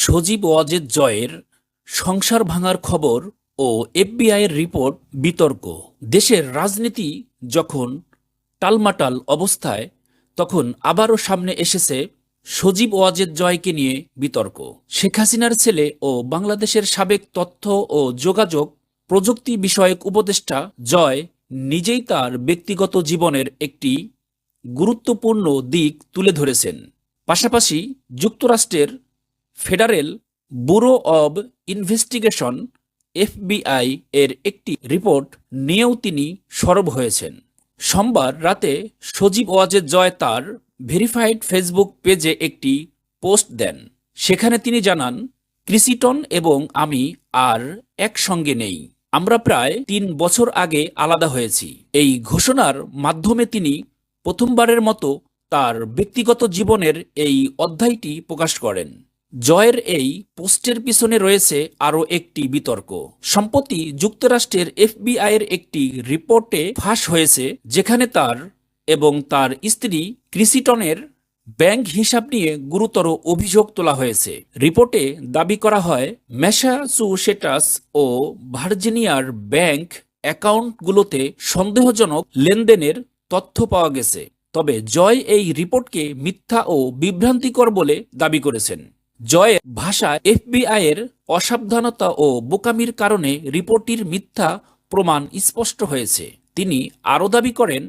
সজীব ওয়াজেদ জয়ের সংসার ভাঙার খবর ও এফবিআইয়ের রিপোর্ট বিতর্ক। দেশের রাজনীতি যখন টালমাটাল অবস্থায়, তখন আবারও সামনে এসেছে সজীব ওয়াজেদ জয়কে নিয়ে বিতর্ক। শেখ হাসিনার ছেলে ও বাংলাদেশের সাবেক তথ্য ও যোগাযোগ প্রযুক্তি বিষয়ক উপদেষ্টা জয় নিজেই তার ব্যক্তিগত জীবনের একটি গুরুত্বপূর্ণ দিক তুলে ধরেছেন। পাশাপাশি যুক্তরাষ্ট্রের federal bureau of investigation FBI এর একটি রিপোর্ট নিয়েও তিনি সরব হয়েছেন। সোমবার রাতে সজীব ওয়াজেদ জয় তার ভেরিফাইড ফেসবুক পেজে একটি পোস্ট দেন। সেখানে তিনি জানান, ক্রিসিটন এবং আমি আর একসঙ্গে নেই। আমরা প্রায় ৩ বছর আগে আলাদা হয়েছি। এই ঘোষণার মাধ্যমে তিনি প্রথমবারের মতো তার ব্যক্তিগত জীবনের এই অধ্যায়টি প্রকাশ করেন। জয়ের এই পোস্টের পিছনে রয়েছে আরও একটি বিতর্ক। সম্প্রতি যুক্তরাষ্ট্রের এফবিআইয়ের একটি রিপোর্টে ফাঁস হয়েছে, যেখানে তার এবং তার স্ত্রী ক্রিসিটনের ব্যাংক হিসাব নিয়ে গুরুতর অভিযোগ তোলা হয়েছে। রিপোর্টে দাবি করা হয়, ম্যাসাচুসেটস ও ভার্জিনিয়ার ব্যাংক অ্যাকাউন্টগুলোতে সন্দেহজনক লেনদেনের তথ্য পাওয়া গেছে। তবে জয় এই রিপোর্টকে মিথ্যা ও বিভ্রান্তিকর বলে দাবি করেছেন। জয়ের ভাষা, এফবিআইয়ের অসাবধানতা ও বোকামির কারণে রিপোর্টটির মিথ্যা প্রমাণ স্পষ্ট হয়েছে। তিনি আরও দাবি করেন,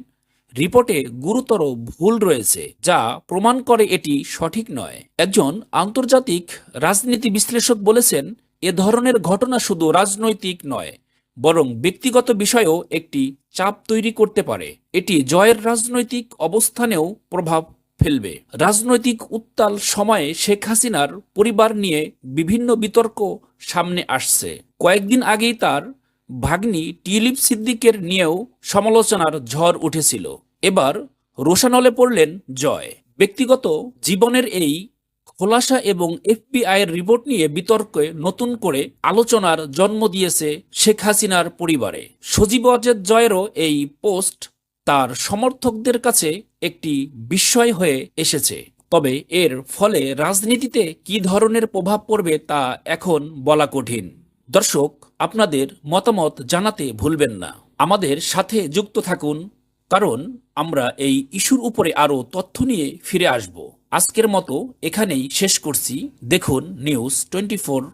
রিপোর্টে গুরুতর ভুল রয়েছে যা প্রমাণ করে এটি সঠিক নয়। একজন আন্তর্জাতিক রাজনীতি বিশ্লেষক বলেছেন, এ ধরনের ঘটনা শুধু রাজনৈতিক নয়, বরং ব্যক্তিগত বিষয়েও একটি চাপ তৈরি করতে পারে। এটি জয়ের রাজনৈতিক অবস্থানেও প্রভাব ফেলবে। রাজনৈতিক উত্তাল সময়ে শেখ হাসিনার পরিবার নিয়ে বিভিন্ন বিতর্ক সামনে আসছে। কয়েকদিন আগেই তার ভাগ্নি টিউলিপ সিদ্দিকের নিয়েও সমালোচনার ঝড় উঠেছিল। এবার রোষানলে পড়লেন জয়। ব্যক্তিগত জীবনের এই খোলাসা এবং এফবিআইয়ের রিপোর্ট নিয়ে বিতর্কে নতুন করে আলোচনার জন্ম দিয়েছে শেখ হাসিনার পরিবারে। সজীব ওয়াজেদ জয়েরও এই পোস্ট তার সমর্থকদের কাছে একটি বিস্ময় হয়ে এসেছে। তবে এর ফলে রাজনীতিতে কী ধরনের প্রভাব পড়বে তা এখন বলা কঠিন। দর্শক, আপনাদের মতামত জানাতে ভুলবেন না। আমাদের সাথে যুক্ত থাকুন, কারণ আমরা এই ইস্যুর উপরে আরও তথ্য নিয়ে ফিরে আসব। আজকের মতো এখানেই শেষ করছি। দেখুন নিউজ 24/1।